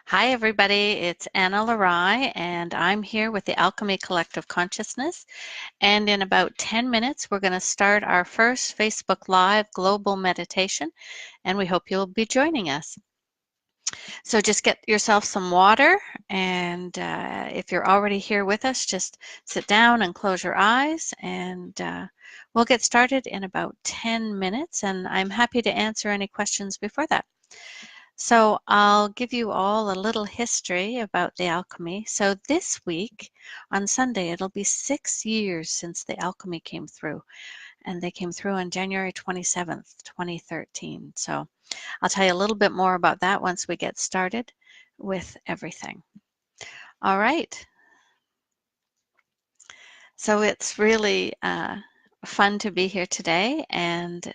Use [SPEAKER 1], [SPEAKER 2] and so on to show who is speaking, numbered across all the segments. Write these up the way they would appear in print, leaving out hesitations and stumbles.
[SPEAKER 1] Hi, everybody. It's Anna Larai, and I'm here with the Alchemy Collective Consciousness. And in about 10 minutes, we're going to start our first Facebook Live global meditation, and we hope you'll be joining us. So just get yourself some water, and if you're already here with us, just sit down and close your eyes, and we'll get started in about 10 minutes, and I'm happy to answer any questions before that. So I'll give you all a little history about the alchemy. So this week, on Sunday, it'll be 6 years since the alchemy came through, and they came through on January 27th, 2013. So I'll tell you a little bit more about that once we get started with everything. All right. So it's really fun to be here today, and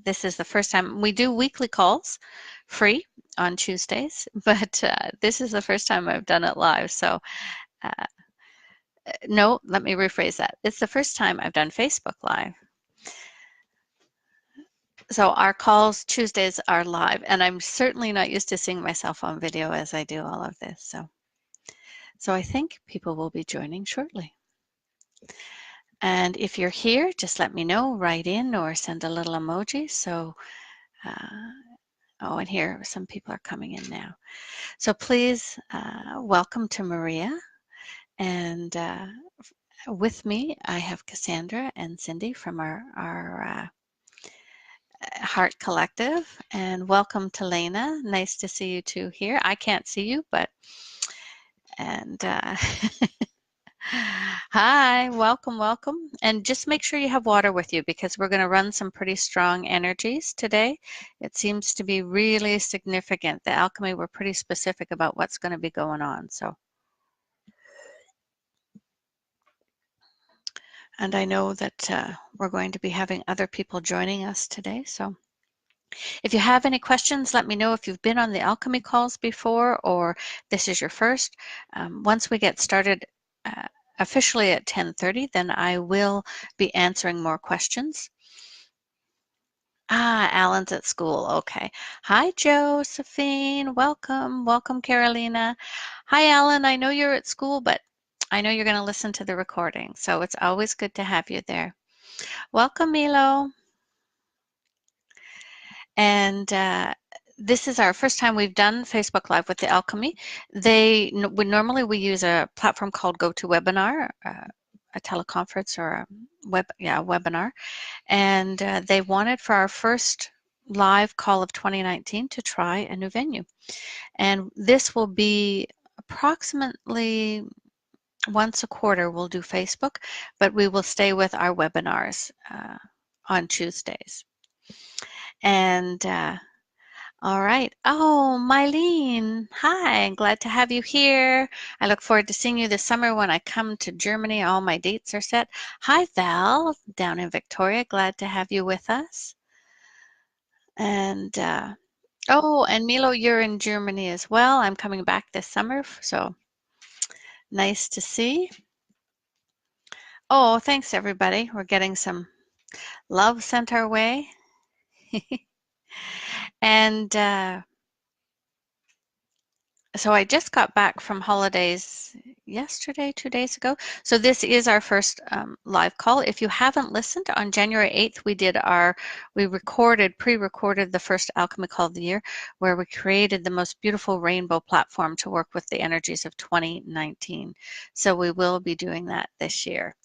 [SPEAKER 1] this is the first time we do weekly calls free on Tuesdays, but this is the first time I've done it live. So no, let me rephrase that. It's the first time I've done Facebook Live. So our calls Tuesdays are live, and I'm certainly not used to seeing myself on video as I do all of this. So I think people will be joining shortly. And if you're here, just let me know, write in or send a little emoji. So, oh, and here some people are coming in now. So please welcome to Maria. And with me, I have Cassandra and Cindy from our Heart Collective. And welcome to Lena. Nice to see you two here. I can't see you, but, and hi, welcome, welcome. And just make sure you have water with you because we're going to run some pretty strong energies today. It seems to be really significant. The alchemy, we're pretty specific about what's going to be going on. So, and I know that we're going to be having other people joining us today. So if you have any questions, let me know if you've been on the alchemy calls before or this is your first. Once we get started officially at 10:30, then I will be answering more questions. Ah, Alan's at school. Okay. Hi, Josephine. Welcome. Welcome, Carolina. Hi, Alan. I know you're at school, but I know you're going to listen to the recording, so it's always good to have you there. Welcome, Milo. And this is our first time we've done Facebook Live with the Alchemy. Normally we use a platform called GoToWebinar, a teleconference or a webinar, and they wanted for our first live call of 2019 to try a new venue, and this will be approximately once a quarter. We'll do Facebook, but we will stay with our webinars on Tuesdays. And all right. Oh, Mylene. Hi, glad to have you here. I look forward to seeing you this summer when I come to Germany. All my dates are set. Hi, Val, down in Victoria. Glad to have you with us. And oh, and Milo, you're in Germany as well. I'm coming back this summer, so nice to see. Oh, thanks, everybody. We're getting some love sent our way. And so I just got back from holidays yesterday, 2 days ago. So this is our first live call. If you haven't listened, on January 8th, we pre-recorded the first Alchemy Call of the Year, where we created the most beautiful rainbow platform to work with the energies of 2019. So we will be doing that this year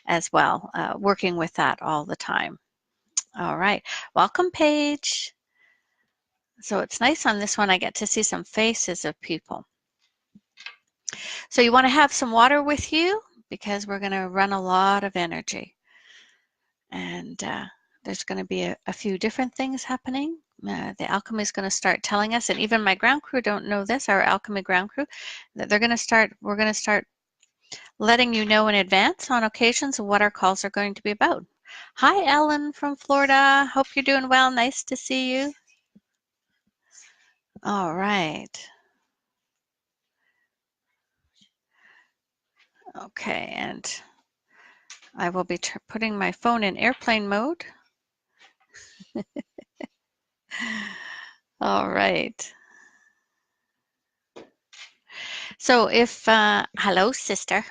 [SPEAKER 1] as well, working with that all the time. All right, welcome, Paige. So it's nice on this one, I get to see some faces of people. So you want to have some water with you because we're going to run a lot of energy. And there's going to be a few different things happening. The alchemy is going to start telling us, and even my ground crew don't know this, our alchemy ground crew, that we're going to start letting you know in advance on occasions what our calls are going to be about. Hi, Ellen from Florida. Hope you're doing well. Nice to see you. All right. Okay, and I will be putting my phone in airplane mode. All right. So if, hello, sister.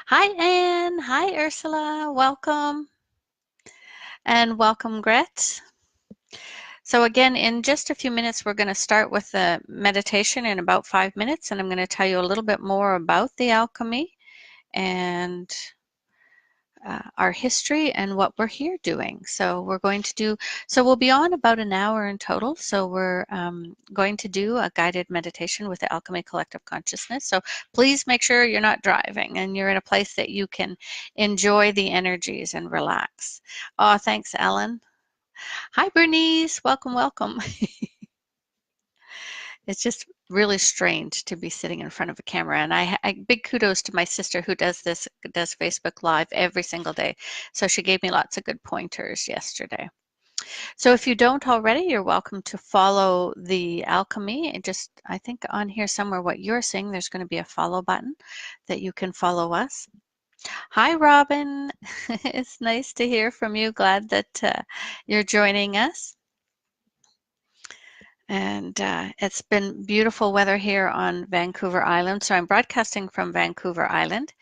[SPEAKER 1] Hi, Anne. Hi, Ursula. Welcome. And welcome, Gret. So again, in just a few minutes, we're going to start with the meditation in about 5 minutes, and I'm going to tell you a little bit more about the alchemy and our history and what we're here doing. So we'll be on about an hour in total. So we're going to do a guided meditation with the Alchemy Collective Consciousness. So please make sure you're not driving and you're in a place that you can enjoy the energies and relax. Oh, thanks, Ellen. Hi, Bernice. Welcome, welcome. It's just really strange to be sitting in front of a camera. And big kudos to my sister who does Facebook Live every single day. So she gave me lots of good pointers yesterday. So if you don't already, you're welcome to follow the alchemy. And just, I think on here somewhere what you're seeing, there's going to be a follow button that you can follow us. Hi, Robin. It's nice to hear from you. Glad that you're joining us. And it's been beautiful weather here on Vancouver Island. So I'm broadcasting from Vancouver Island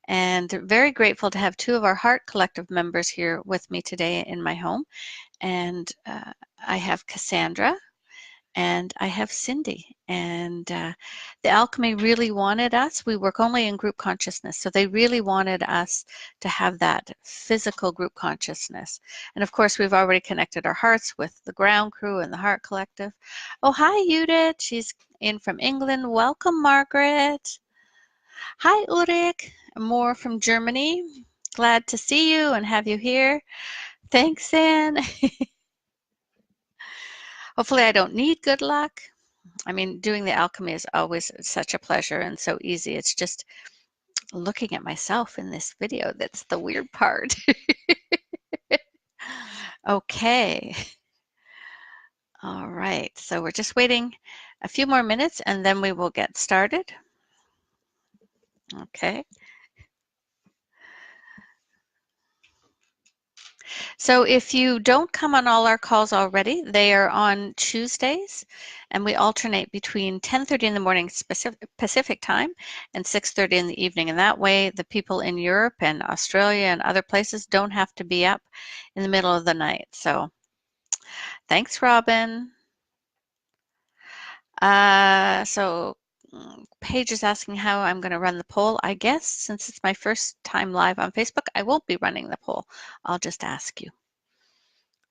[SPEAKER 1] and very grateful to have two of our Heart Collective members here with me today in my home. And I have Cassandra and I have Cindy. And the alchemy really wanted us. We work only in group consciousness. So they really wanted us to have that physical group consciousness. And of course, we've already connected our hearts with the ground crew and the Heart Collective. Oh, hi, Judith. She's in from England. Welcome, Margaret. Hi, Ulrich. More from Germany. Glad to see you and have you here. Thanks, Anne. Hopefully I don't need good luck. I mean, doing the alchemy is always such a pleasure and so easy. It's just looking at myself in this video that's the weird part. Okay. All right. So we're just waiting a few more minutes and then we will get started. Okay. So if you don't come on all our calls already, they are on Tuesdays, and we alternate between 10:30 in the morning Pacific time and 6:30 in the evening. And that way, the people in Europe and Australia and other places don't have to be up in the middle of the night. So thanks, Robin. So Paige is asking how I'm going to run the poll. I guess since it's my first time live on Facebook, I won't be running the poll. I'll just ask you.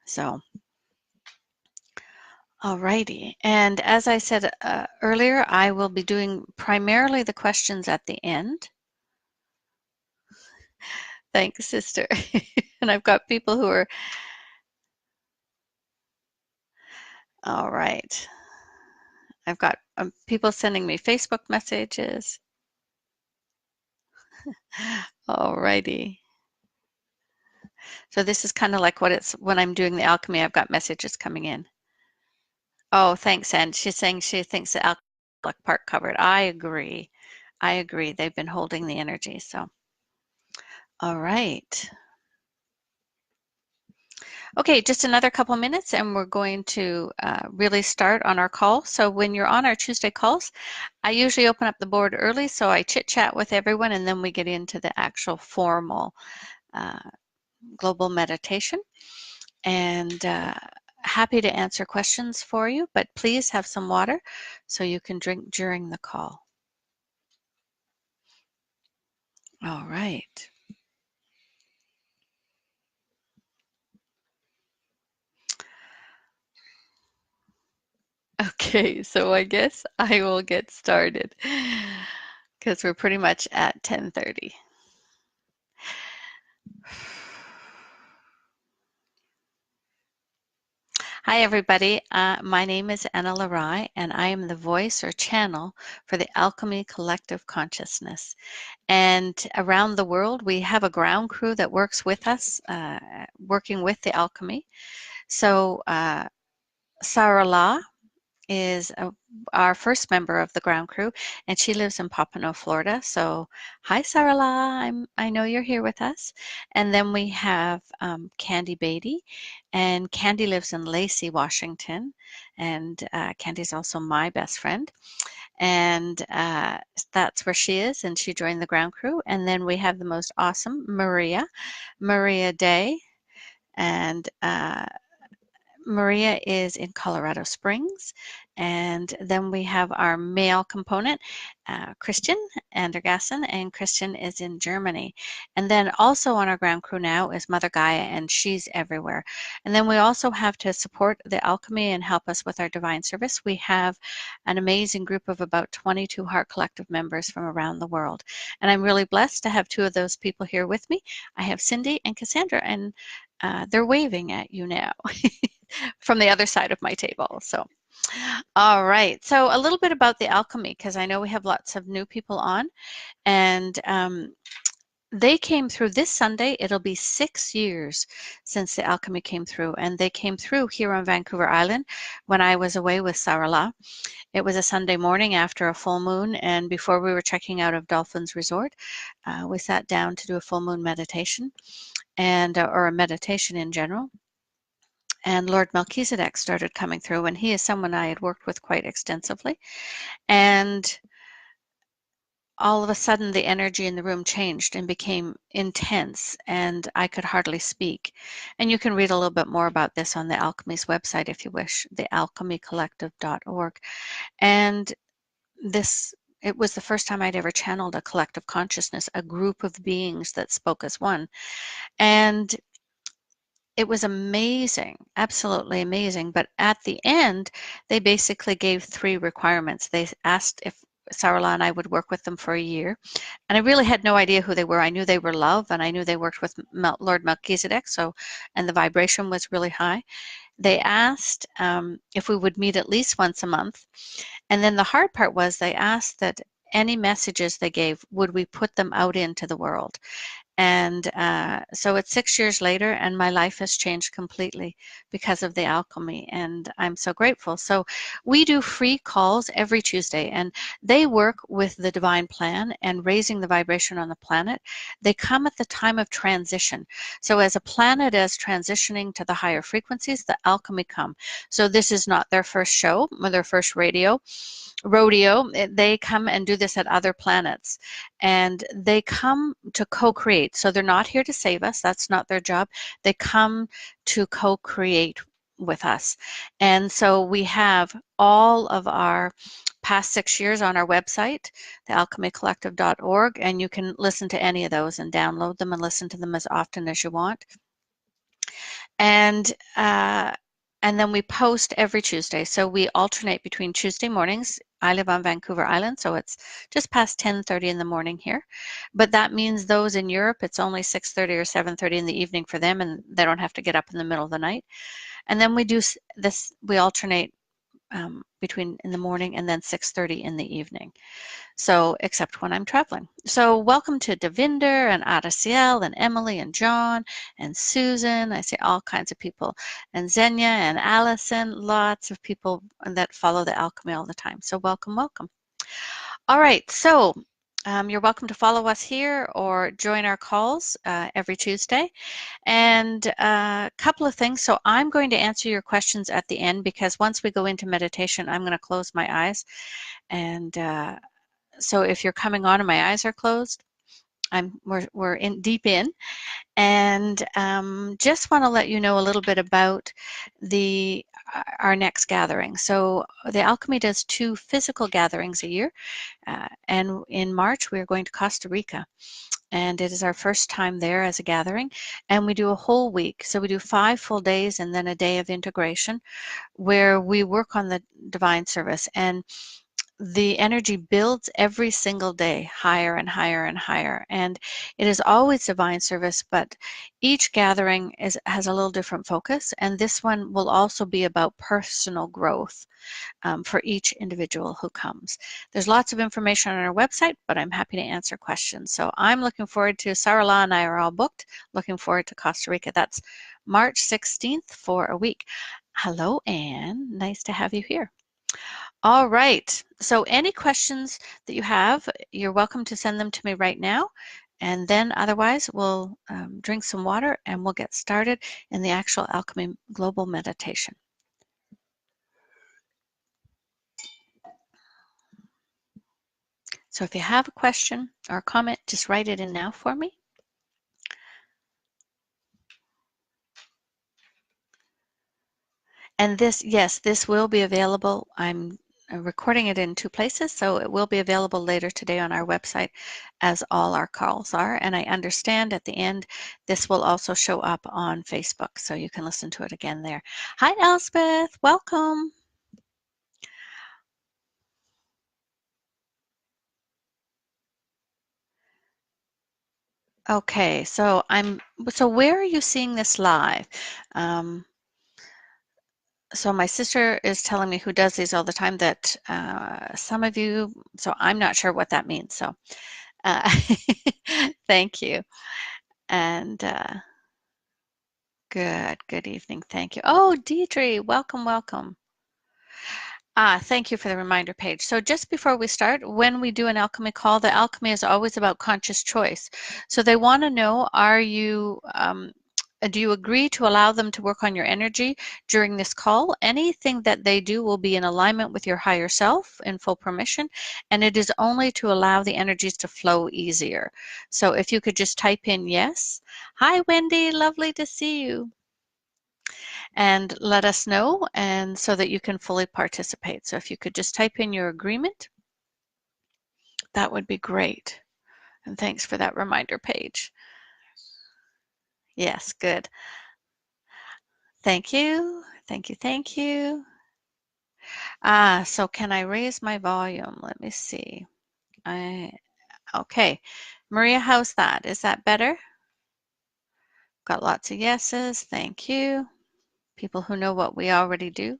[SPEAKER 1] So, alrighty. And as I said earlier, I will be doing primarily the questions at the end. Thanks, sister. And I've got people who are, all right. I've got people sending me Facebook messages. Alrighty. So this is kind of like what it's when I'm doing the alchemy, I've got messages coming in. Oh, thanks, Anne. She's saying she thinks the alchemy part covered. I agree. I agree. They've been holding the energy. So, all right. Okay, just another couple minutes and we're going to really start on our call. So when you're on our Tuesday calls, I usually open up the board early so I chit chat with everyone and then we get into the actual formal global meditation. And happy to answer questions for you, but please have some water so you can drink during the call. All right. Okay, so I guess I will get started because we're pretty much at 10:30. Hi, everybody. My name is Anna Larai, and I am the voice or channel for the Alchemy Collective Consciousness. And around the world, we have a ground crew that works with us, working with the alchemy. So, Sarala is our first member of the ground crew, and she lives in Pompano, Florida. So, hi, Sarala. I know you're here with us. And then we have Candy Beatty, and Candy lives in Lacey, Washington. And Candy's also my best friend. And that's where she is, and she joined the ground crew. And then we have the most awesome Maria Day, and Maria is in Colorado Springs. And then we have our male component, Christian Andergassen, and Christian is in Germany. And then also on our ground crew now is Mother Gaia, and she's everywhere. And then we also have, to support the alchemy and help us with our divine service, we have an amazing group of about 22 Heart Collective members from around the world. And I'm really blessed to have two of those people here with me. I have Cindy and Cassandra, and they're waving at you now from the other side of my table. So, all right. So a little bit about the alchemy, because I know we have lots of new people on, and they came through this Sunday. It'll be 6 years since the alchemy came through, and they came through here on Vancouver Island when I was away with Sarala. It was a Sunday morning after a full moon, and before we were checking out of Dolphins Resort, we sat down to do a full moon meditation, and or a meditation in general. And Lord Melchizedek started coming through, and he is someone I had worked with quite extensively. And all of a sudden, the energy in the room changed and became intense, and I could hardly speak. And you can read a little bit more about this on the Alchemy's website if you wish, the alchemycollective.org. And it was the first time I'd ever channeled a collective consciousness, a group of beings that spoke as one. And it was amazing, absolutely amazing. But at the end, they basically gave 3 requirements. They asked if Sarala and I would work with them for a year. And I really had no idea who they were. I knew they were love, and I knew they worked with Lord Melchizedek, and the vibration was really high. They asked if we would meet at least once a month. And then the hard part was they asked that any messages they gave, would we put them out into the world? And so it's 6 years later, and my life has changed completely because of the alchemy, and I'm so grateful. So we do free calls every Tuesday, and they work with the divine plan and raising the vibration on the planet. They come at the time of transition. So as a planet is transitioning to the higher frequencies, the alchemy come. So this is not their first show or their first rodeo. They come and do this at other planets, and they come to co-create. So they're not here to save us. That's not their job. They come to co-create with us. And so we have all of our past 6 years on our website, thealchemycollective.org, and you can listen to any of those and download them and listen to them as often as you want. And then we post every Tuesday. So we alternate between Tuesday mornings. I live on Vancouver Island, so it's just past 10:30 in the morning here. But that means those in Europe, it's only 6:30 or 7:30 in the evening for them, and they don't have to get up in the middle of the night. And then we do this, we alternate between in the morning and then 6:30 in the evening. So, except when I'm traveling. So, welcome to Devinder and Adasiel and Emily and John and Susan. I see all kinds of people. And Xenia and Allison, lots of people that follow the alchemy all the time. So, welcome, welcome. All right, so you're welcome to follow us here or join our calls every Tuesday. And a couple of things. So I'm going to answer your questions at the end, because once we go into meditation, I'm going to close my eyes. And so if you're coming on and my eyes are closed, we're in deep in, and just want to let you know a little bit about our next gathering. So the Alchemy does 2 physical gatherings a year, and in March we are going to Costa Rica, and it is our first time there as a gathering, and we do a whole week. So we do 5 full days and then a day of integration where we work on the divine service, and the energy builds every single day higher and higher and higher, and it is always divine service, but each gathering has a little different focus, and this one will also be about personal growth for each individual who comes. There's lots of information on our website, but I'm happy to answer questions. So I'm looking forward to, Sarala and I are all booked, looking forward to Costa Rica. That's March 16th for a week. Hello, Anne. Nice to have you here. All right. So any questions that you have, you're welcome to send them to me right now. And then otherwise, we'll drink some water and we'll get started in the actual Alchemy Global Meditation. So if you have a question or a comment, just write it in now for me. And this, yes, this will be available. I'm recording it in 2 places, so it will be available later today on our website, as all our calls are. And I understand at the end, this will also show up on Facebook, so you can listen to it again there. Hi, Elspeth. Welcome. Okay, so where are you seeing this live? So my sister is telling me, who does these all the time, that some of you, so I'm not sure what that means. So uh, thank you. And good evening. Thank you. Oh, Deidre, welcome, welcome. Thank you for the reminder page. So just before we start, when we do an alchemy call, the alchemy is always about conscious choice. So they want to know, do you agree to allow them to work on your energy during this call? Anything that they do will be in alignment with your higher self in full permission, and it is only to allow the energies to flow easier. So if you could just type in yes. Hi, Wendy, lovely to see you. And let us know, and so that you can fully participate. So if you could just type in your agreement, that would be great. And thanks for that reminder page. Yes, good. Thank you. Thank you. Thank you. So can I raise my volume? Let me see. Okay. Maria, how's that? Is that better? Got lots of yeses. Thank you. People who know what we already do.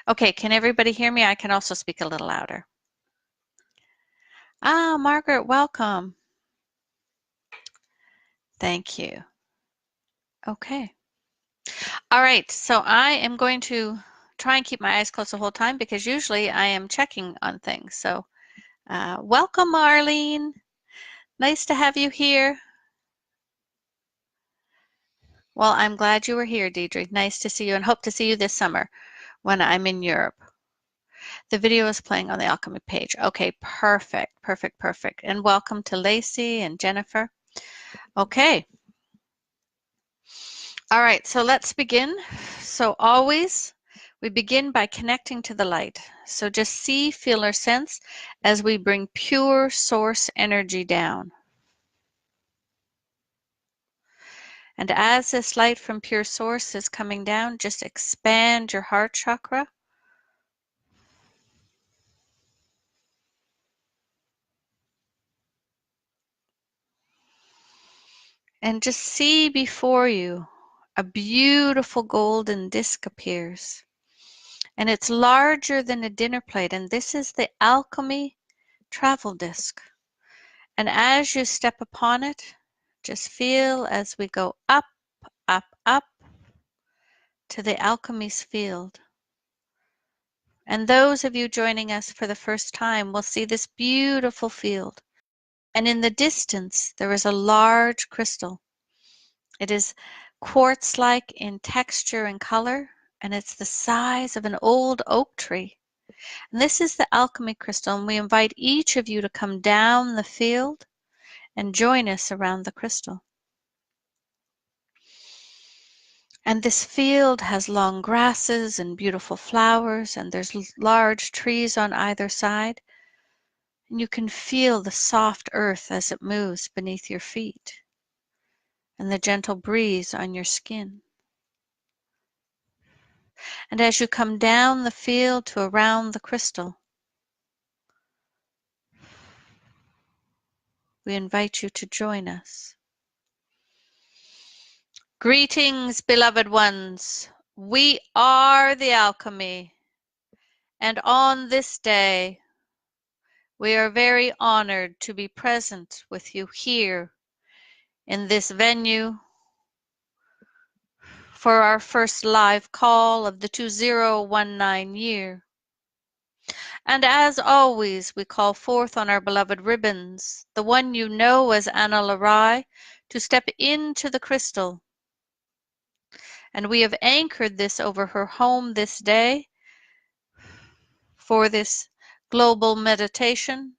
[SPEAKER 1] Okay, can everybody hear me? I can also speak a little louder. Margaret, welcome. Thank you. Okay. All right, so I am going to try and keep my eyes closed the whole time, because usually I am checking on things. So welcome, Marlene. Nice to have you here. Well, I'm glad you were here, Deidre. Nice to see you, and hope to see you this summer when I'm in Europe. The video is playing on the Alchemy page. Okay, perfect, perfect, perfect. And welcome to Lacey and Jennifer. Okay. All right, so let's begin. So always we begin by connecting to the light. So just see, feel, or sense as we bring pure source energy down. And as this light from pure source is coming down, just expand your heart chakra. And just see before you a beautiful golden disc appears. And it's larger than a dinner plate. And this is the Alchemy travel disc. And as you step upon it, just feel as we go up, up, up to the Alchemy's field. And those of you joining us for the first time will see this beautiful field. And in the distance, there is a large crystal. It is quartz-like in texture and color, and it's the size of an old oak tree. And this is the alchemy crystal, and we invite each of you to come down the field and join us around the crystal. And this field has long grasses and beautiful flowers, and there's large trees on either side. And you can feel the soft earth as it moves beneath your feet, and the gentle breeze on your skin. And as you come down the field to around the crystal, we invite you to join us. Greetings, beloved ones. We are the alchemy. And on this day, we are very honored to be present with you here in this venue for our first live call of the 2019 year. And as always, we call forth on our beloved ribbons, the one you know as Anna Larai, to step into the crystal. And we have anchored this over her home this day for this global meditation.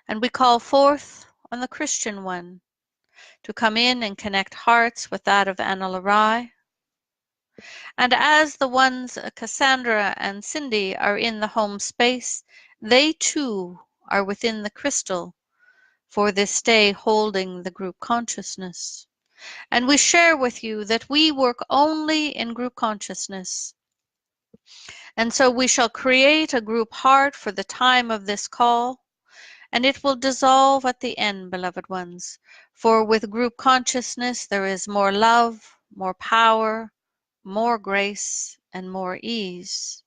[SPEAKER 1] And we call forth on the Christian one to come in and connect hearts with that of Anna Larai. And as the ones Cassandra and Cindy are in the home space, they too are within the crystal for this day holding the group consciousness. And we share with you that we work only in group consciousness. And so we shall create a group heart for the time of this call, and it will dissolve at the end, beloved ones. For with group consciousness there is more love, more power, more grace, and more ease.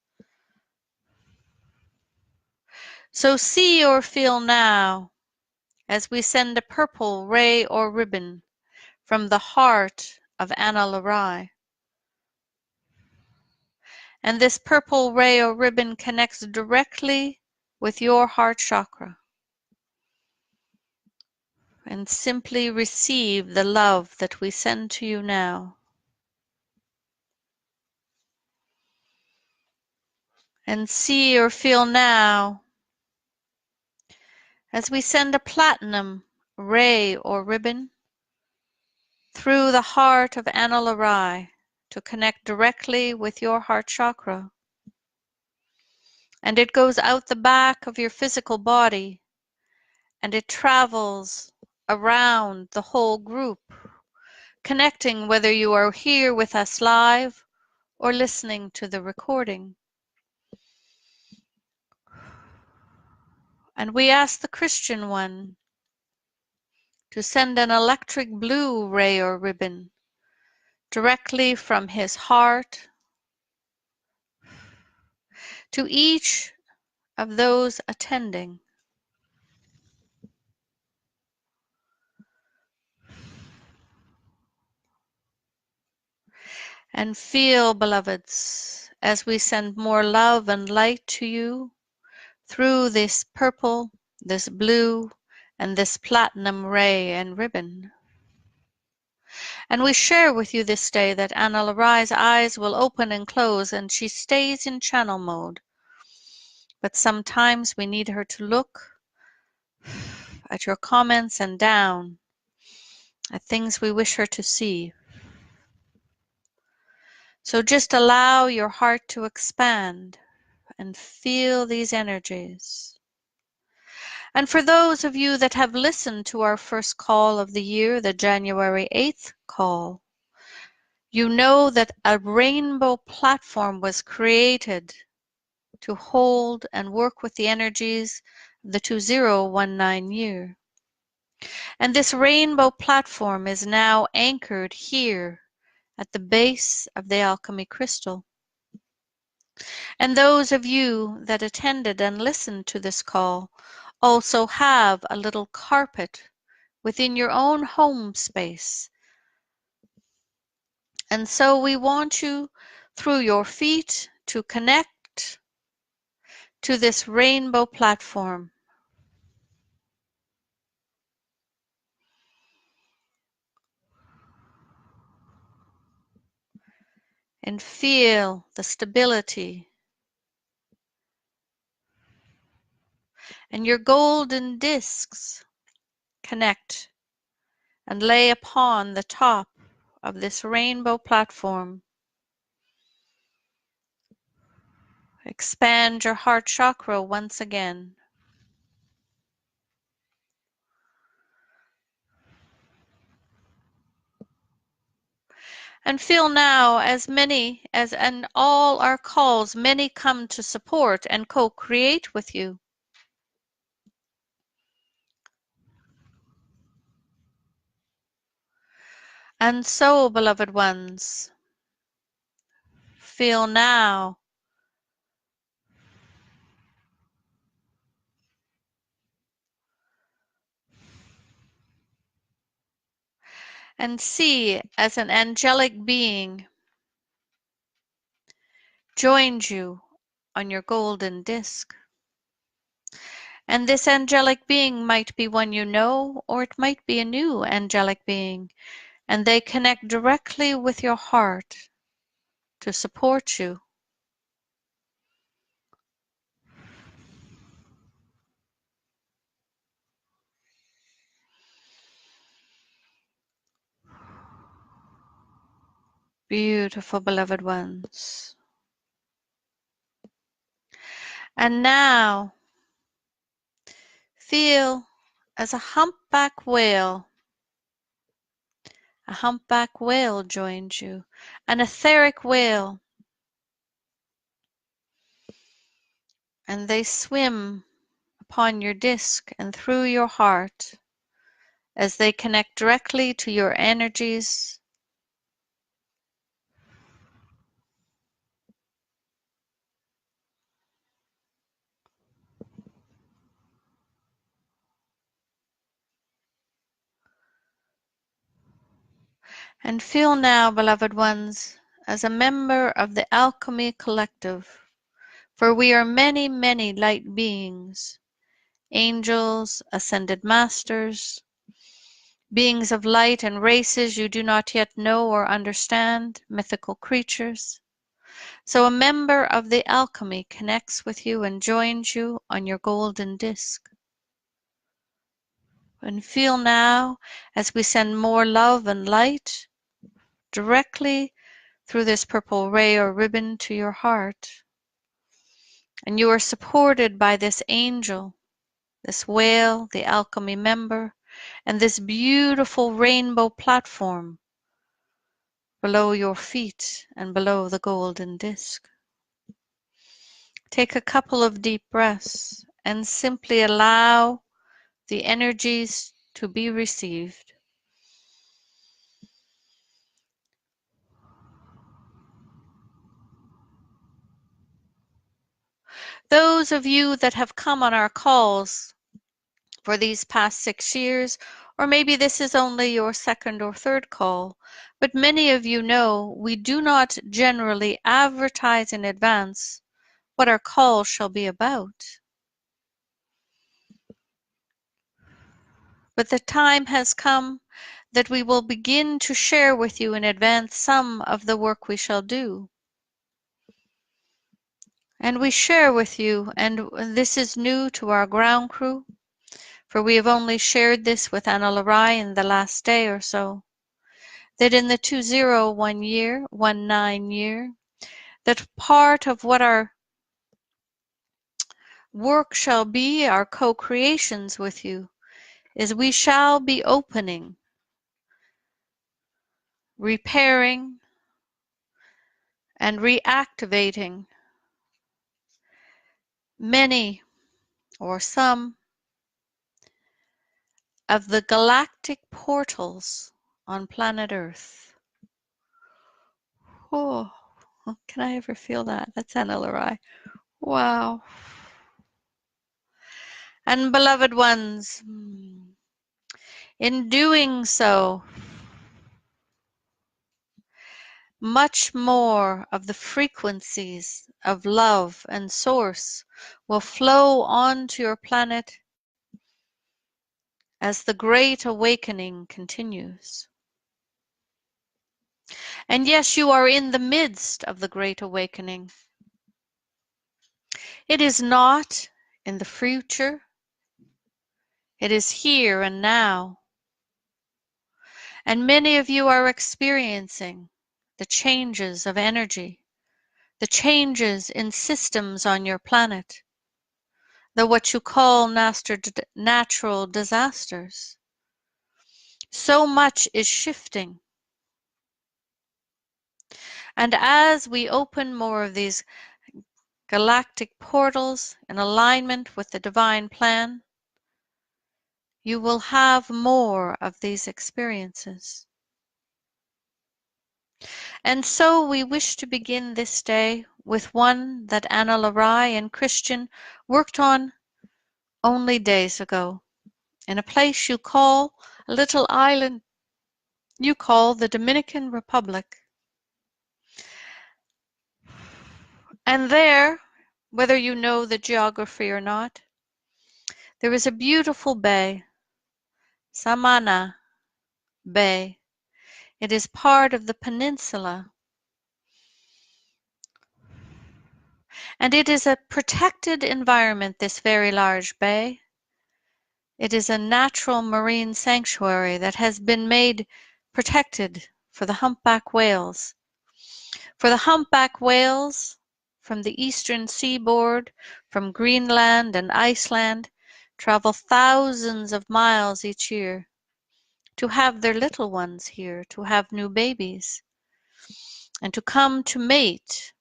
[SPEAKER 1] So see or feel now as we send a purple ray or ribbon from the heart of Anna Larai. And this purple ray or ribbon connects directly with your heart chakra. And simply receive the love that we send to you now. And see or feel now as we send a platinum ray or ribbon through the heart of Anna Larai to connect directly with your heart chakra. And it goes out the back of your physical body and it travels around the whole group, connecting whether you are here with us live or listening to the recording. And we ask the Christian one to send an electric blue ray or ribbon directly from his heart to each of those attending. And feel, beloveds, as we send more love and light to you through this purple, this blue, and this platinum ray and ribbon. And we share with you this day that Anna Larai's eyes will open and close and she stays in channel mode. But sometimes we need her to look at your comments and down at things we wish her to see. So just allow your heart to expand and feel these energies. And for those of you that have listened to our first call of the year, the January 8th call, you know that a rainbow platform was created to hold and work with the energies of the 2019 year. And this rainbow platform is now anchored here at the base of the alchemy crystal. And those of you that attended and listened to this call also have a little carpet within your own home space. And so we want you through your feet to connect to this rainbow platform. And feel the stability. And your golden discs connect and lay upon the top of this rainbow platform. Expand your heart chakra once again. And feel now as many as in all our calls, many come to support and co-create with you. And so, beloved ones, feel now and see as an angelic being joins you on your golden disc. And this angelic being might be one you know, or it might be a new angelic being, and they connect directly with your heart to support you. Beautiful, beloved ones. And now, feel as a humpback whale joins you, an etheric whale, and they swim upon your disc and through your heart as they connect directly to your energies. And feel now, beloved ones, as a member of the Alchemy Collective, for we are many, many light beings, angels, ascended masters, beings of light and races you do not yet know or understand, mythical creatures. So a member of the alchemy connects with you and joins you on your golden disc. And feel now as we send more love and light directly through this purple ray or ribbon to your heart. And you are supported by this angel, this whale, the alchemy member, and this beautiful rainbow platform below your feet and below the golden disc. Take a couple of deep breaths and simply allow the energies to be received. Those of you that have come on our calls for these past 6 years, or maybe this is only your second or third call, but many of you know we do not generally advertise in advance what our call shall be about. But the time has come that we will begin to share with you in advance some of the work we shall do. And we share with you, and this is new to our ground crew, for we have only shared this with Anna Larai in the last day or so, that in the 2019 year, that part of what our work shall be, our co-creations with you, is we shall be opening, repairing, and reactivating many or some of the galactic portals on planet Earth. Oh, can I ever feel that? That's Anna Larai. Wow. And beloved ones, in doing so, much more of the frequencies of love and source will flow onto your planet as the Great Awakening continues. And yes, you are in the midst of the Great Awakening. It is not in the future. It is here and now. And many of you are experiencing the changes of energy, the changes in systems on your planet, the what you call natural disasters. So much is shifting. And as we open more of these galactic portals in alignment with the divine plan, you will have more of these experiences. And so we wish to begin this day with one that Anna Larai and Christian worked on only days ago, in a place you call, a little island you call the Dominican Republic. And there whether you know the geography or not. There is a beautiful bay, Samana Bay. It is part of the peninsula, and it is a protected environment, this very large bay. It is a natural marine sanctuary that has been made protected for the humpback whales. For the humpback whales from the eastern seaboard, from Greenland and Iceland, travel thousands of miles each year to have their little ones here, to have new babies, and to come to mate.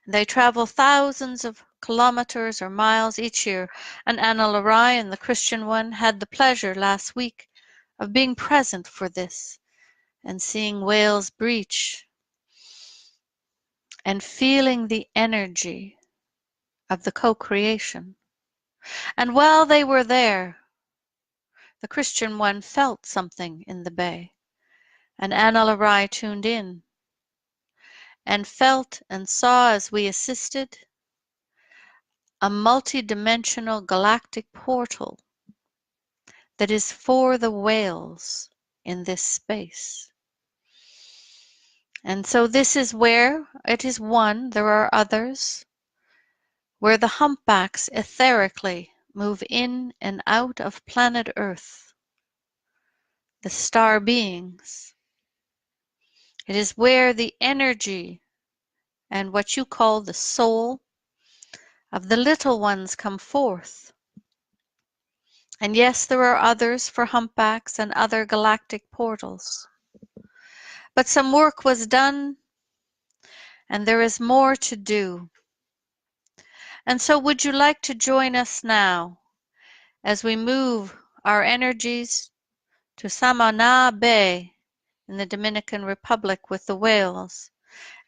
[SPEAKER 1] They travel thousands of kilometers or miles each year, and Anna Larian, the Christian one, had the pleasure last week of being present for this and seeing whales breach and feeling the energy of the co-creation. And while they were there, the Christian one felt something in the bay, and Anna Larian tuned in and felt and saw, as we assisted, a multi-dimensional galactic portal that is for the whales in this space. And so this is where it is one, there are others, where the humpbacks etherically move in and out of planet Earth, the star beings. It is where the energy and what you call the soul of the little ones come forth. And yes, there are others for humpbacks and other galactic portals. But some work was done, and there is more to do. And so would you like to join us now as we move our energies to Samana Bay in the Dominican Republic with the whales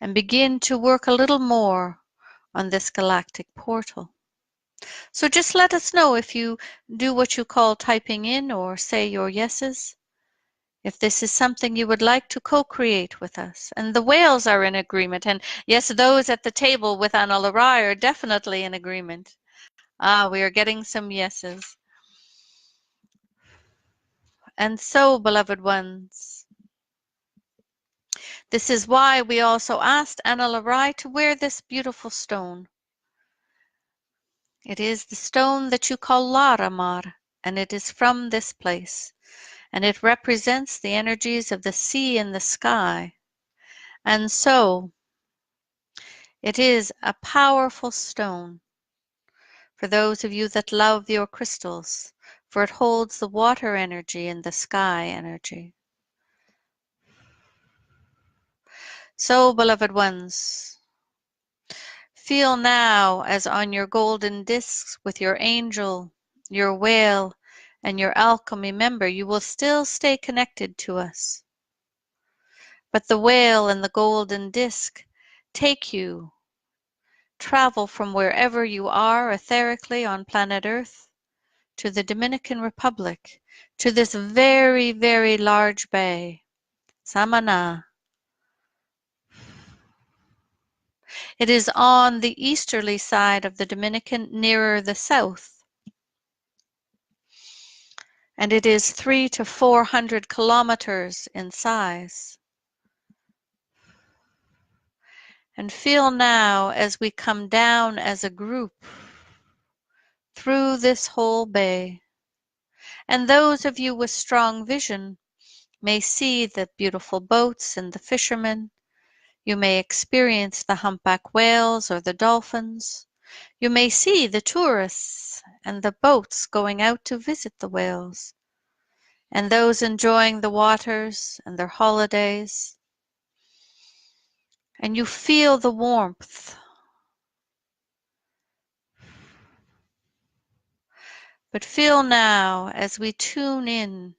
[SPEAKER 1] and begin to work a little more on this galactic portal? So just let us know if you do what you call typing in or say your yeses, if this is something you would like to co-create with us. And the whales are in agreement. And yes, those at the table with Anna Larian are definitely in agreement. We are getting some yeses. And so, beloved ones, this is why we also asked Anna Larian to wear this beautiful stone. It is the stone that you call Laramar, and it is from this place. And it represents the energies of the sea and the sky. And so, it is a powerful stone for those of you that love your crystals, for it holds the water energy and the sky energy. So, beloved ones, feel now as on your golden discs with your angel, your whale, and your alchemy member, you will still stay connected to us. But the whale and the golden disc take you, travel from wherever you are etherically on planet Earth to the Dominican Republic, to this very, very large bay, Samana. It is on the easterly side of the Dominican, nearer the south. And it is 300 to 400 kilometers in size. And feel now as we come down as a group through this whole bay. And those of you with strong vision may see the beautiful boats and the fishermen. You may experience the humpback whales or the dolphins. You may see the tourists and the boats going out to visit the whales, and those enjoying the waters and their holidays. And you feel the warmth. But feel now as we tune in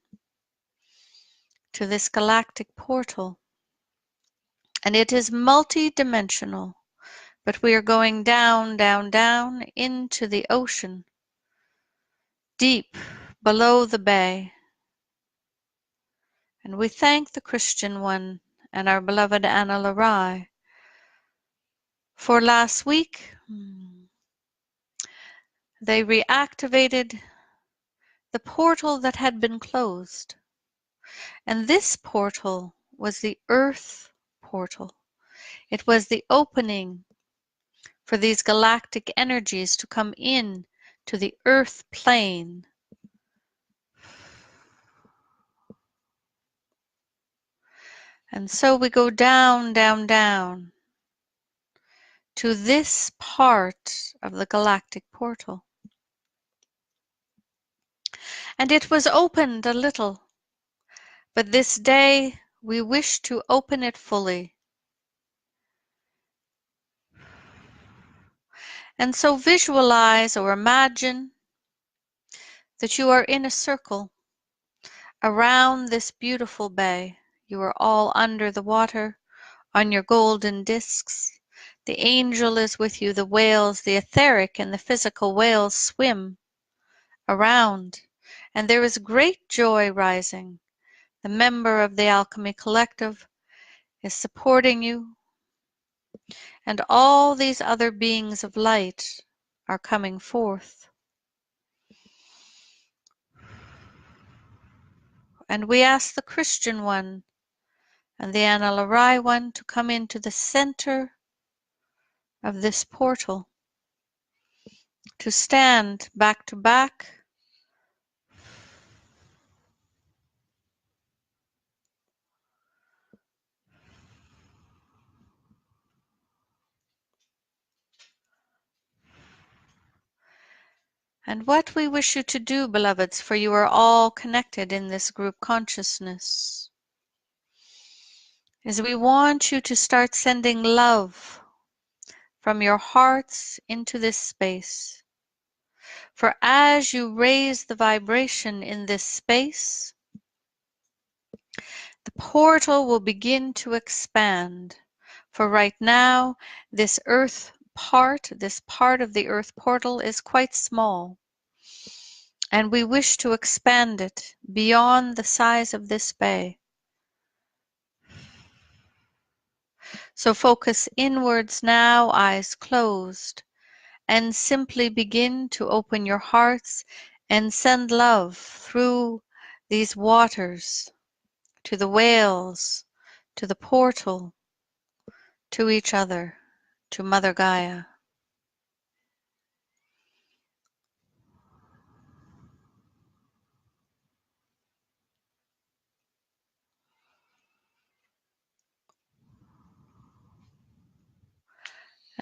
[SPEAKER 1] to this galactic portal. And it is multi-dimensional, but we are going down, down, down into the ocean, deep below the bay. And we thank the Christian one and our beloved Anna Larian For last week, they reactivated the portal that had been closed. And this portal was the Earth portal. It was the opening for these galactic energies to come in to the Earth plane. And so we go down, down, down to this part of the galactic portal. And it was opened a little, but this day we wish to open it fully. And so visualize or imagine that you are in a circle around this beautiful bay. You are all under the water on your golden discs. The angel is with you. The whales, the etheric and the physical whales swim around. And there is great joy rising. The member of the Alchemy Collective is supporting you. And all these other beings of light are coming forth. And we ask the Christian one and the Analarai one to come into the center of this portal, to stand back to back, and what we wish you to do, beloveds, for you are all connected in this group consciousness, is we want you to start sending love from your hearts into this space. For as you raise the vibration in this space, the portal will begin to expand. For right now, this this part of the earth portal is quite small. And we wish to expand it beyond the size of this bay. So focus inwards now, eyes closed, and simply begin to open your hearts and send love through these waters to the whales, to the portal, to each other, to Mother Gaia.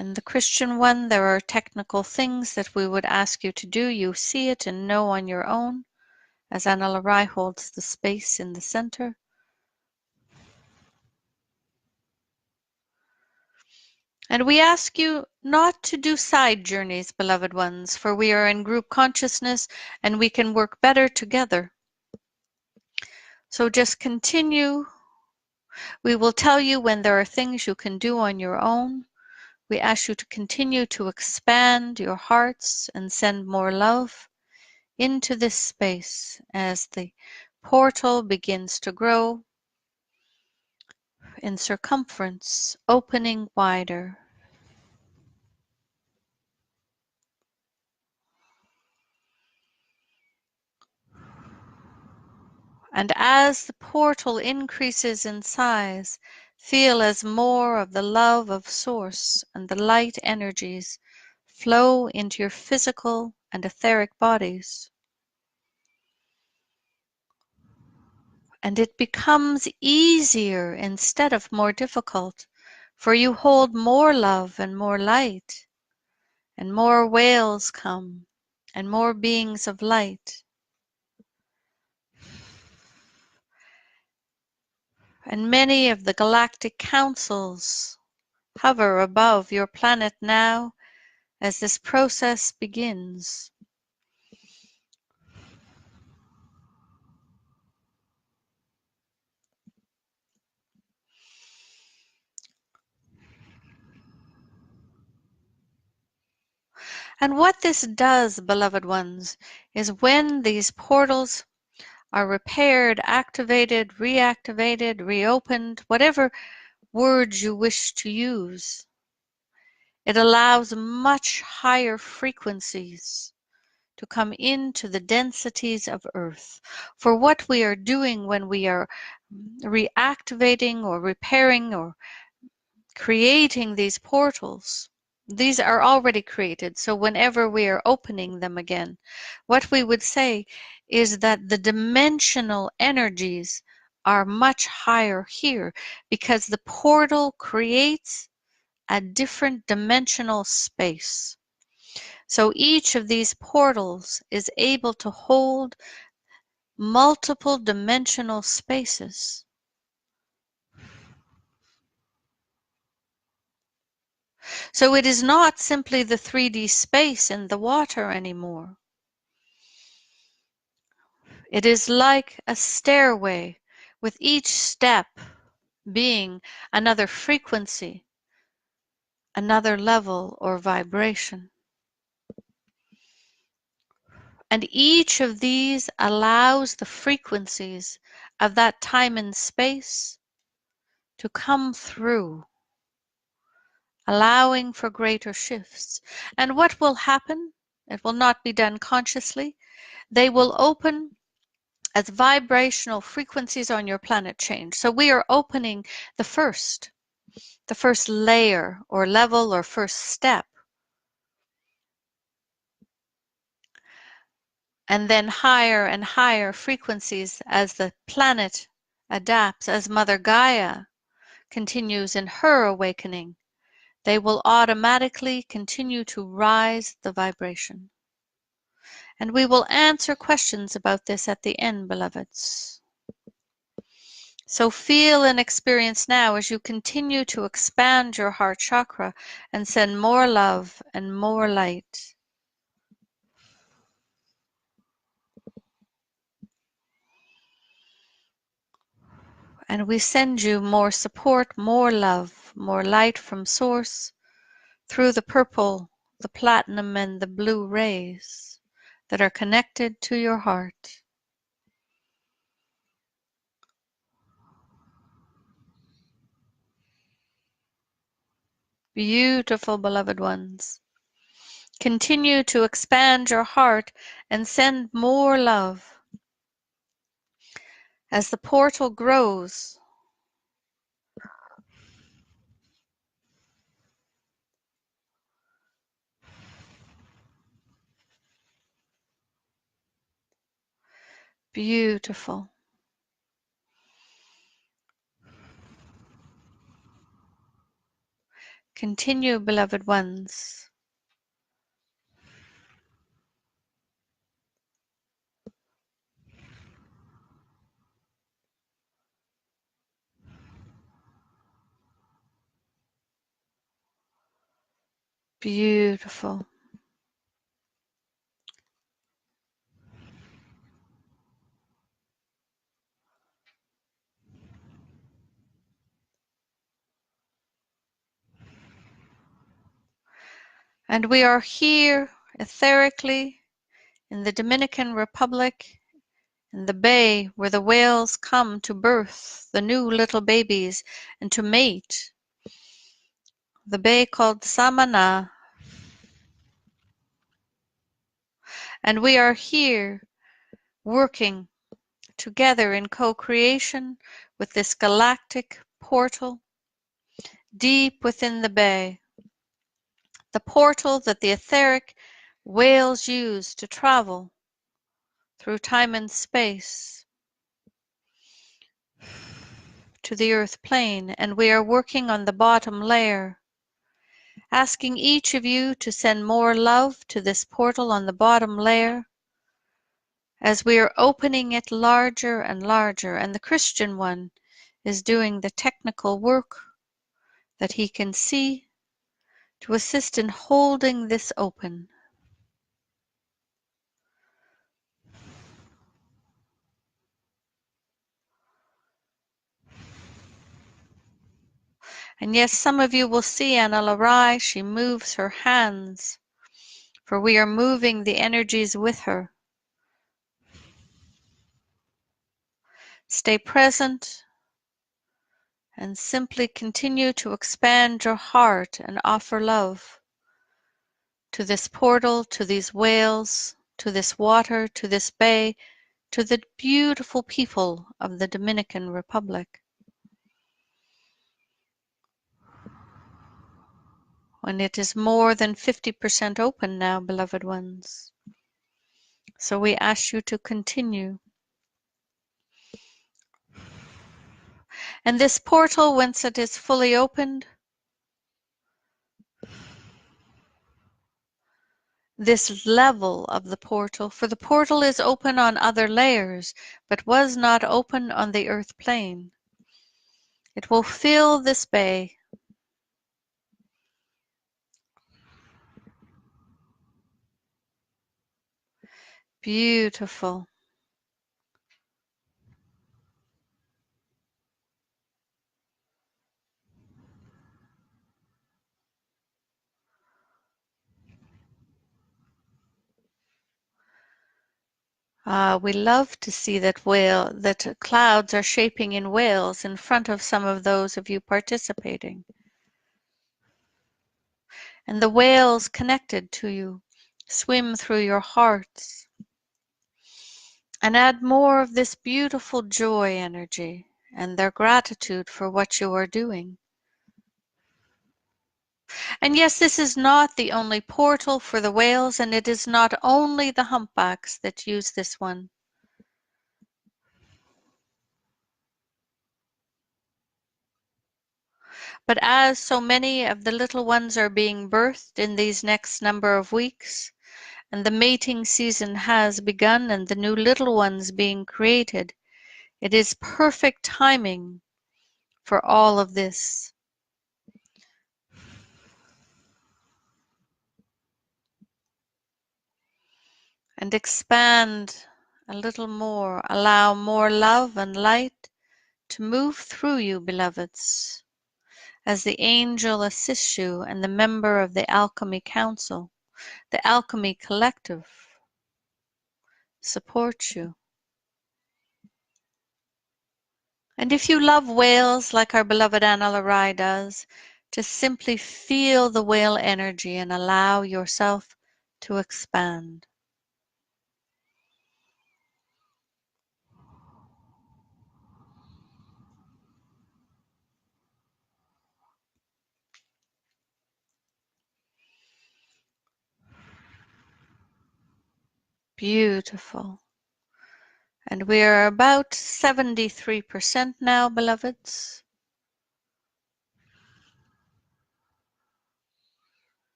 [SPEAKER 1] And the Christian one, there are technical things that we would ask you to do. You see it and know on your own, as Analarai holds the space in the center. And we ask you not to do side journeys, beloved ones, for we are in group consciousness and we can work better together. So just continue. We will tell you when there are things you can do on your own. We ask you to continue to expand your hearts and send more love into this space as the portal begins to grow in circumference, opening wider. And as the portal increases in size, feel as more of the love of Source and the light energies flow into your physical and etheric bodies. And it becomes easier instead of more difficult, for you hold more love and more light, and more whales come, and more beings of light. And many of the galactic councils hover above your planet now as this process begins. And what this does, beloved ones, is when these portals are repaired, activated, reactivated, reopened, whatever words you wish to use, It allows much higher frequencies to come into the densities of Earth. For what we are doing when we are reactivating or repairing or creating these portals, these are already created. So whenever we are opening them again, what we would say is that the dimensional energies are much higher here because the portal creates a different dimensional space. So each of these portals is able to hold multiple dimensional spaces. So it is not simply the 3D space in the water anymore. It is like a stairway, with each step being another frequency, another level or vibration. And each of these allows the frequencies of that time and space to come through, allowing for greater shifts. And what will happen? It will not be done consciously. They will open as vibrational frequencies on your planet change. So we are opening the first layer or level or first step. And then higher and higher frequencies as the planet adapts, as Mother Gaia continues in her awakening, they will automatically continue to rise the vibration. And we will answer questions about this at the end, beloveds. So feel and experience now as you continue to expand your heart chakra and send more love and more light. And we send you more support, more love, more light from Source through the purple, the platinum, and the blue rays that are connected to your heart. Beautiful, beloved ones. Continue to expand your heart and send more love. As the portal grows, beautiful. Continue, beloved ones. Beautiful. And we are here etherically in the Dominican Republic, in the bay where the whales come to birth the new little babies and to mate. The bay called Samana. And we are here working together in co-creation with this galactic portal deep within the bay. The portal that the etheric whales use to travel through time and space to the earth plane, and we are working on the bottom layer, asking each of you to send more love to this portal on the bottom layer as we are opening it larger and larger, and the Christian one is doing the technical work that he can see to assist in holding this open. And yes, some of you will see Anna Larai, she moves her hands, for we are moving the energies with her. Stay present and simply continue to expand your heart and offer love. to this portal, to these whales, to this water, to this bay, to the beautiful people of the Dominican Republic. When it is more than 50% open now, beloved ones. So we ask you to continue. And this portal, once it is fully opened, this level of the portal, for the portal is open on other layers, but was not open on the earth plane. It will fill this bay. Beautiful. We love to see that clouds are shaping in whales in front of some of those of you participating. And the whales connected to you swim through your hearts and add more of this beautiful joy energy and their gratitude for what you are doing. And yes, this is not the only portal for the whales, and it is not only the humpbacks that use this one. But as so many of the little ones are being birthed in these next number of weeks, and the mating season has begun and the new little ones being created, it is perfect timing for all of this. And expand a little more. Allow more love and light to move through you, beloveds, as the angel assists you and the member of the Alchemy Council, the Alchemy Collective, supports you. And if you love whales like our beloved Anna Larai does, just simply feel the whale energy and allow yourself to expand. Beautiful. And we are about 73% now, beloveds.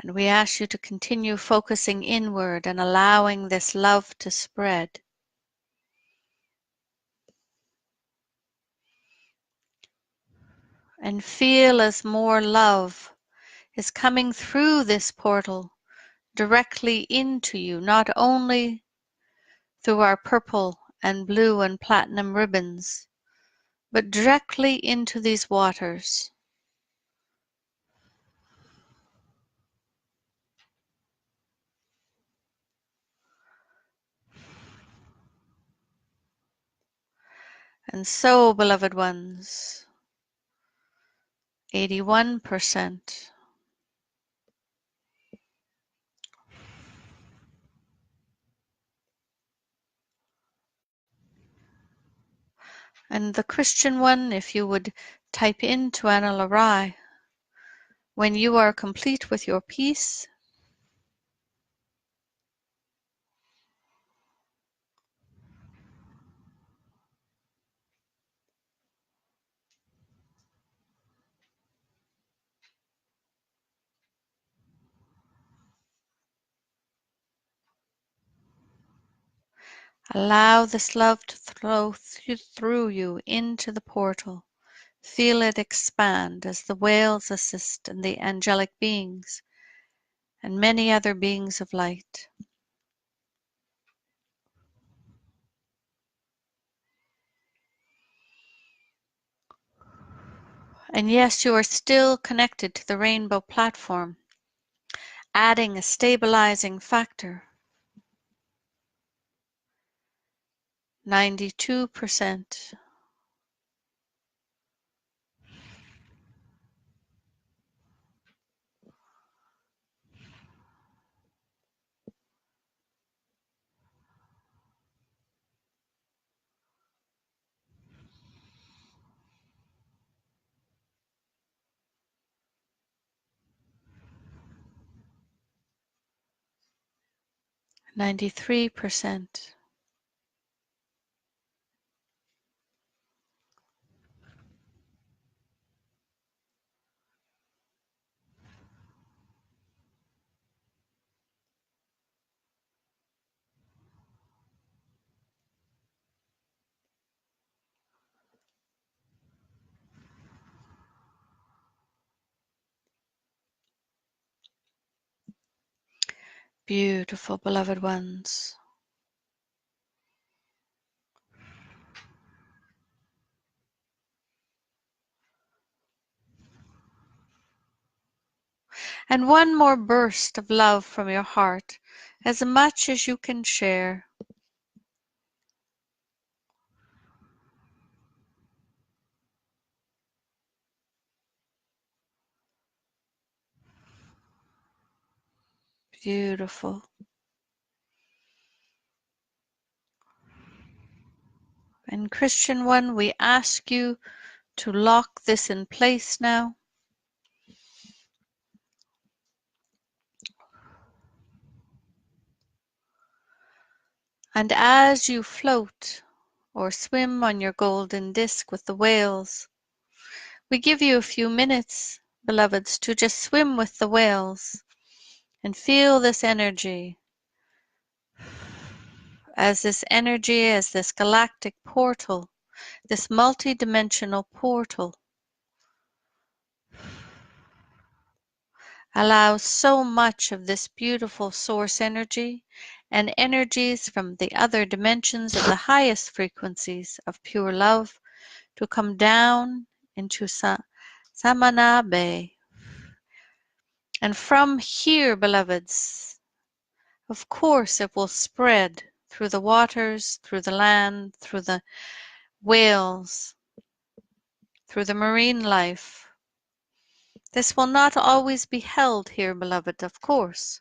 [SPEAKER 1] And we ask you to continue focusing inward and allowing this love to spread. And feel as more love is coming through this portal directly into you, not only through our purple and blue and platinum ribbons, but directly into these waters. And so, beloved ones, 81%. And the Christian one, if you would type into Anna Larai, when you are complete with your piece, allow this love to flow through you into the portal. Feel it expand as the whales assist and the angelic beings and many other beings of light. And yes, you are still connected to the rainbow platform, adding a stabilizing factor. 92%. 93%. Beautiful, beloved ones. And one more burst of love from your heart, as much as you can share. Beautiful. And Christian one, we ask you to lock this in place now. And as you float or swim on your golden disc with the whales, we give you a few minutes, beloveds, to just swim with the whales and feel this energy, as this galactic portal, this multi-dimensional portal allows so much of this beautiful source energy and energies from the other dimensions of the highest frequencies of pure love to come down into Samana Bay. And from here, beloveds, of course it will spread through the waters, through the land, through the whales, through the marine life. This will not always be held here, beloved, of course.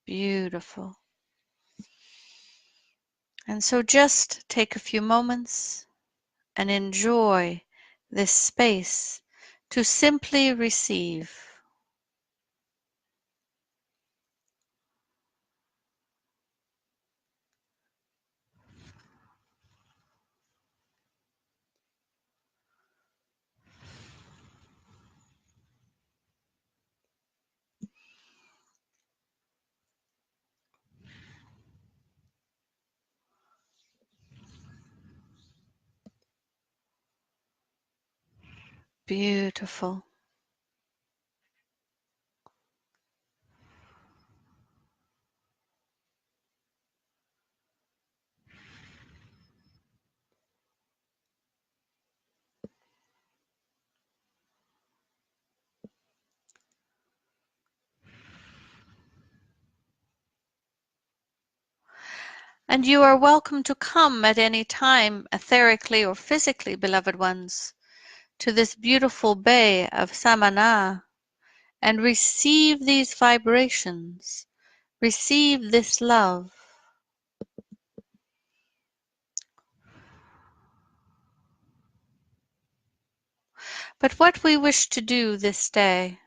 [SPEAKER 1] Beautiful. And so just take a few moments and enjoy this space to simply receive. Beautiful. And you are welcome to come at any time, etherically or physically, beloved ones, to this beautiful bay of Samana and receive these vibrations, receive this love. But what we wish to do this day,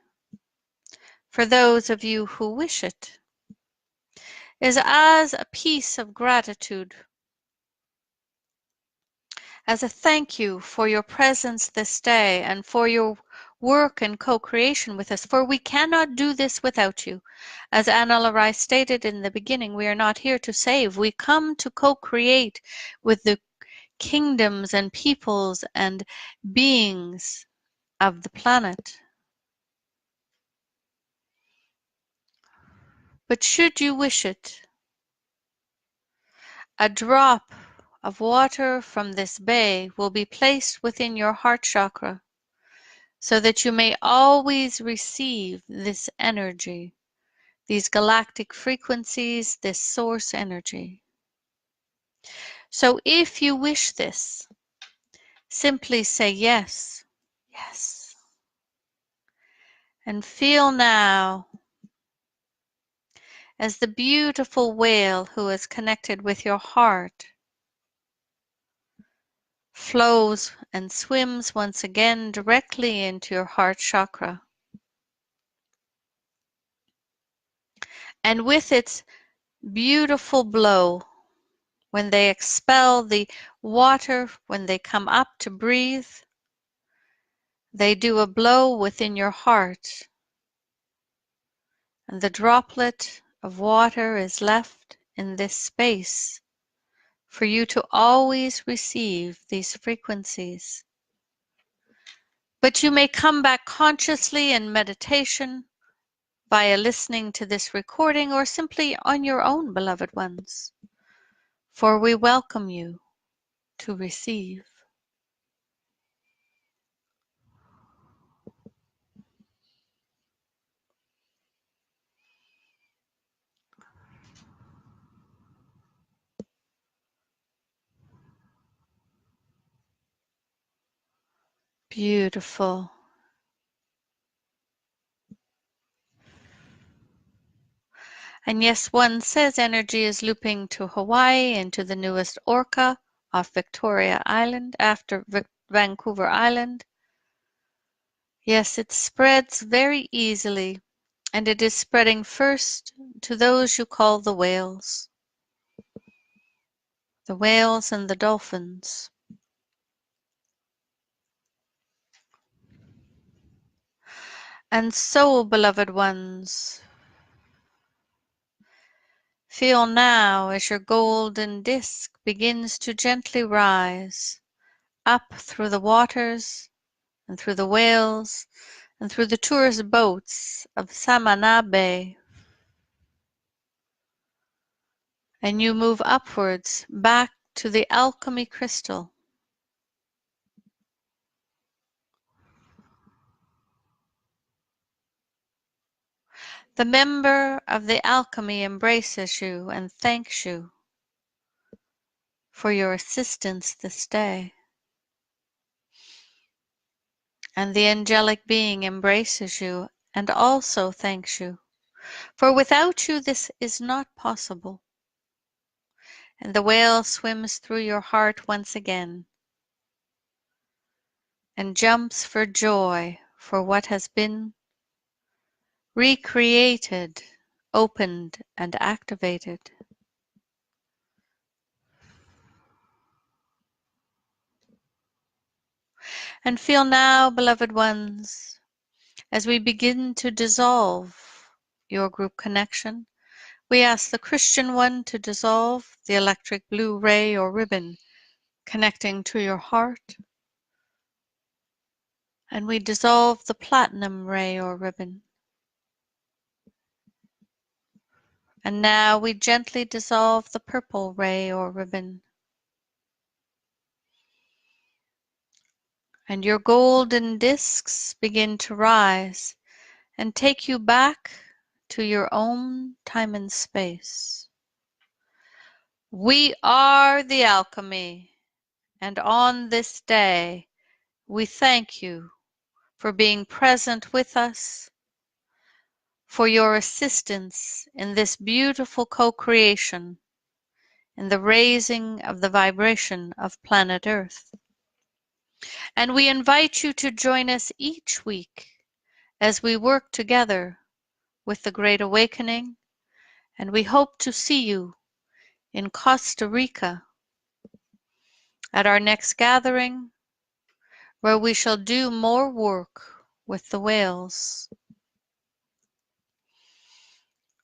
[SPEAKER 1] for those of you who wish it, is as a piece of gratitude, as a thank you for your presence this day and for your work and co-creation with us, for we cannot do this without you. As Anna Larai stated in the beginning, we are not here to save. We come to co-create with the kingdoms and peoples and beings of the planet. But should you wish it, a drop of water from this bay will be placed within your heart chakra so that you may always receive this energy, these galactic frequencies, this source energy. So if you wish this, simply say yes, yes. And feel now as the beautiful whale who is connected with your heart flows and swims once again directly into your heart chakra. And with its beautiful blow, when they expel the water, when they come up to breathe, they do a blow within your heart, and the droplet of water is left in this space for you to always receive these frequencies. But you may come back consciously in meditation via listening to this recording or simply on your own, beloved ones, for we welcome you to receive. Beautiful. And yes, one says energy is looping to Hawaii and to the newest Orca off Victoria Island after Vancouver Island. Yes, it spreads very easily, and it is spreading first to those you call the whales and the dolphins. And so, beloved ones, feel now as your golden disk begins to gently rise up through the waters and through the whales and through the tourist boats of Samana Bay. And you move upwards back to the alchemy crystal. The member of the alchemy embraces you and thanks you for your assistance this day. And the angelic being embraces you and also thanks you, for without you this is not possible. And the whale swims through your heart once again and jumps for joy for what has been recreated, opened, and activated. And feel now, beloved ones, as we begin to dissolve your group connection, we ask the Christian one to dissolve the electric blue ray or ribbon connecting to your heart. And we dissolve the platinum ray or ribbon. And now we gently dissolve the purple ray or ribbon. And your golden discs begin to rise and take you back to your own time and space. We are the alchemy, and on this day we thank you for being present with us, for your assistance in this beautiful co-creation, in the raising of the vibration of planet Earth. And we invite you to join us each week as we work together with the Great Awakening, and we hope to see you in Costa Rica at our next gathering, where we shall do more work with the whales.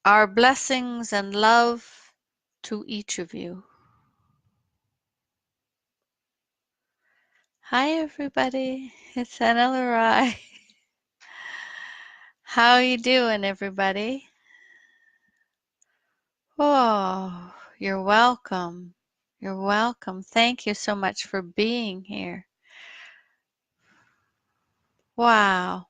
[SPEAKER 1] Our blessings and love to each of you. Hi everybody, it's Anna. How you doing everybody? Oh, you're welcome. You're welcome. Thank you so much for being here. Wow.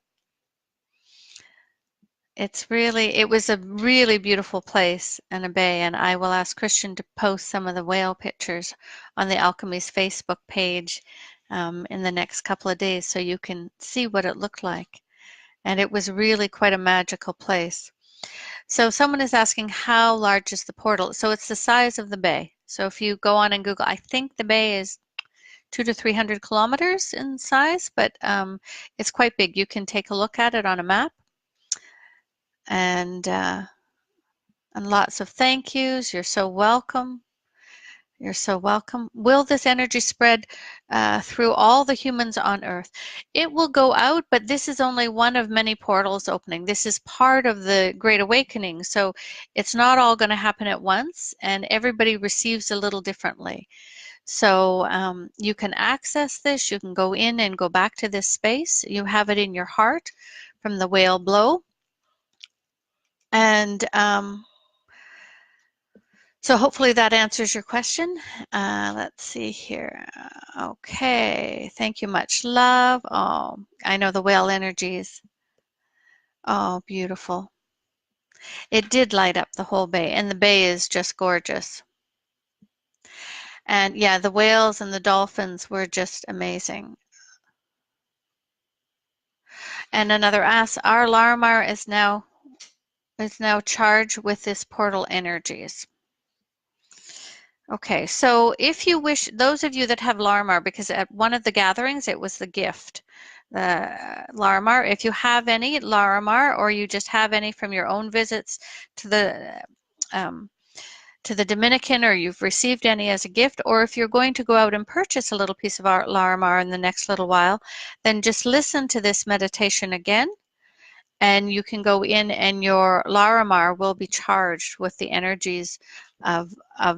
[SPEAKER 1] It was a really beautiful place and a bay, and I will ask Christian to post some of the whale pictures on the Alchemy's Facebook page in the next couple of days so you can see what it looked like. And it was really quite a magical place. So someone is asking how large is the portal? So it's the size of the bay. So if you go on and Google, I think the bay is 200 to 300 kilometers in size, but it's quite big. You can take a look at it on a map. And lots of thank yous. You're so welcome. You're so welcome. Will this energy spread through all the humans on Earth? It will go out, but this is only one of many portals opening. This is part of the Great Awakening, so it's not all going to happen at once, and everybody receives a little differently. So you can access this. You can go in and go back to this space. You have it in your heart from the whale blow. And so hopefully that answers your question. Let's see here. Okay, thank you, much love. Oh, I know the whale energies. Oh, beautiful. It did light up the whole bay, and the bay is just gorgeous. And yeah, the whales and the dolphins were just amazing. And another asks, our Larimar is now charged with this portal energies. Okay, so if you wish, those of you that have Larimar, because at one of the gatherings it was the gift, the Larimar, if you have any Larimar or you just have any from your own visits to the Dominican, or you've received any as a gift, or if you're going to go out and purchase a little piece of our Larimar in the next little while, then just listen to this meditation again. And you can go in and your Larimar will be charged with the energies of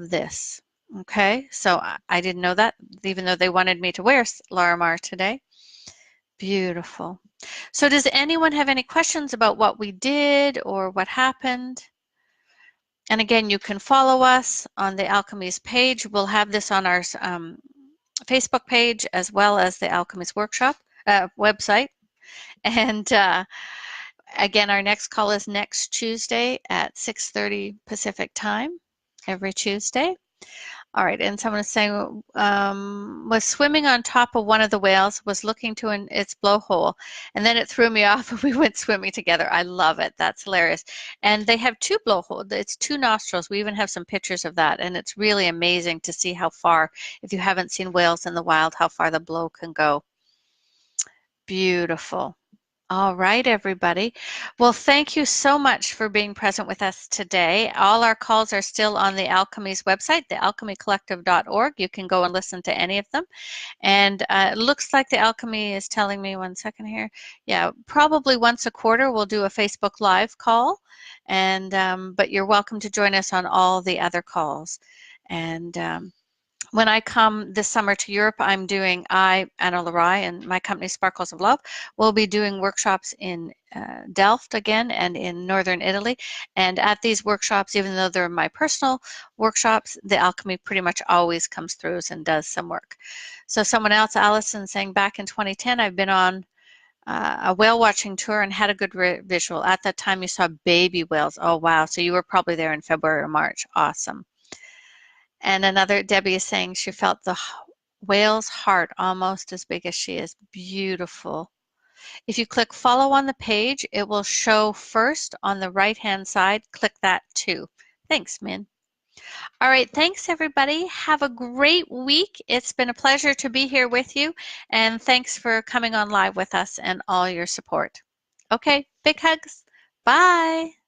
[SPEAKER 1] this. Okay, so I didn't know that, even though they wanted me to wear Larimar today. Beautiful. So does anyone have any questions about what we did or what happened? And again, you can follow us on the Alchemy's page. We'll have this on our Facebook page as well as the Alchemy's workshop website. And again, our next call is next Tuesday at 6:30 Pacific time, every Tuesday. All right, and someone is saying, was swimming on top of one of the whales, was looking to its blowhole, and then it threw me off and we went swimming together. I love it. That's hilarious. And they have two blowholes. It's two nostrils. We even have some pictures of that, and it's really amazing to see how far, if you haven't seen whales in the wild, how far the blow can go. Beautiful. All right, everybody. Well, thank you so much for being present with us today. All our calls are still on the Alchemy's website, the alchemycollective.org. You can go and listen to any of them. And it looks like the Alchemy is telling me, one second here. Yeah, probably once a quarter we'll do a Facebook Live call. And but you're welcome to join us on all the other calls. And when I come this summer to Europe, I'm doing, Anna Larai, and my company Sparkles of Love, will be doing workshops in Delft again and in Northern Italy. And at these workshops, even though they're my personal workshops, the Alchemy pretty much always comes through and does some work. So someone else, Allison, saying back in 2010, I've been on a whale watching tour and had a good visual. At that time, you saw baby whales. Oh, wow. So you were probably there in February or March. Awesome. And another, Debbie is saying she felt the whale's heart almost as big as she is. Beautiful. If you click follow on the page, it will show first on the right-hand side. Click that too. Thanks, Min. All right, thanks everybody. Have a great week. It's been a pleasure to be here with you, and thanks for coming on live with us and all your support. Okay, big hugs. Bye.